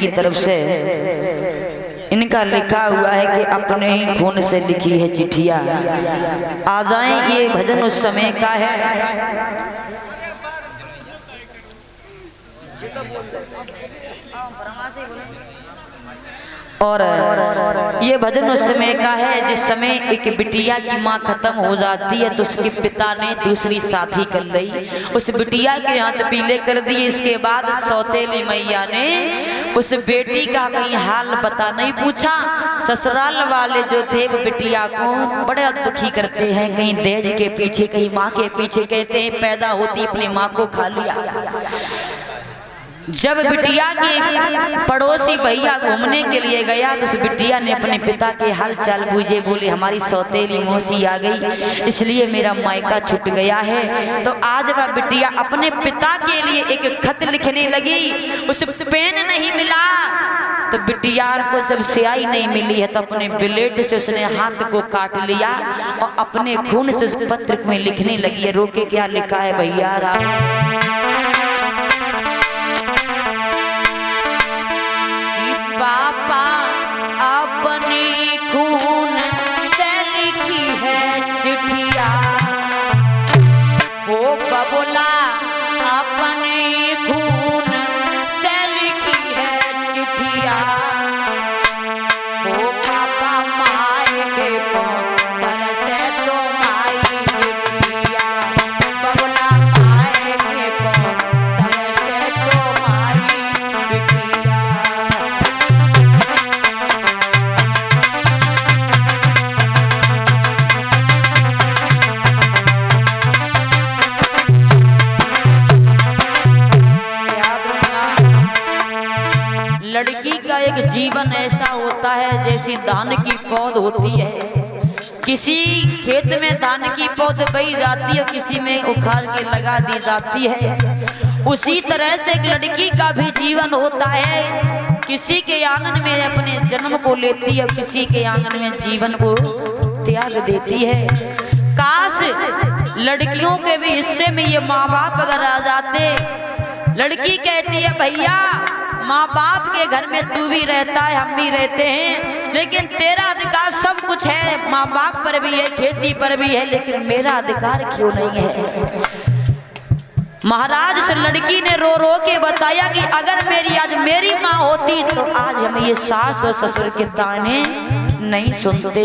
की तरफ से इनका लिखा हुआ है कि अपने ही खून से लिखी है चिट्ठिया आ जाएं। ये भजन उस समय का है। और ये भजन उस समय का है जिस समय एक बिटिया की माँ खत्म हो जाती है तो उसके पिता ने दूसरी साथी कर ली, उस बिटिया के हाथ पीले कर दिए। इसके बाद सौतेली मैया ने उस बेटी का कहीं हाल बता नहीं पूछा। ससुराल वाले जो थे वो बिटिया को बड़ा दुखी करते हैं, कहीं दहेज के पीछे कहीं माँ के पीछे, कहते हैं पैदा होती अपनी माँ को खा लिया। जब बिटिया के पड़ोसी भैया घूमने के लिए गया तो उस बिटिया ने अपने पिता के हाल चाल पूछे, बोले हमारी सौतेली मौसी आ गई इसलिए मेरा मायका छूट गया है। तो आज वह बिटिया अपने पिता के लिए एक खत लिखने लगी, उस पेन नहीं मिला तो बिटिया को जब स्याही नहीं मिली है तो अपने ब्लेड से उसने हाथ को काट लिया और अपने खून से उस पत्र में लिखने लगी है। रोके क्या लिखा है भैया पापा अपने खून से लिखी है चिट्ठिया, ओ बबुला अपने खून से लिखी है चिट्ठिया, ओ पापा माए के कौन से तो माई चिट्ठिया, बबुला माए के कौन से तो माई चिट्ठिया। लड़की का एक जीवन ऐसा होता है जैसी धान की पौध होती है, किसी खेत में धान की पौध बही जाती है, किसी में उखाड़ के लगा दी जाती है। उसी तरह से एक लड़की का भी जीवन होता है, किसी के आंगन में अपने जन्म को लेती है, किसी के आंगन में जीवन को त्याग देती है। काश लड़कियों के भी हिस्से में ये माँ बाप अगर आ जाते। लड़की कहती है भैया माँ बाप के घर में तू भी रहता है हम भी रहते हैं, लेकिन तेरा अधिकार सब कुछ है, माँ बाप पर भी है खेती पर भी है, लेकिन मेरा अधिकार क्यों नहीं है। महाराज उस लड़की ने रो रो के बताया कि अगर मेरी आज मेरी माँ होती तो आज हम ये सास और ससुर के ताने नहीं सुनते।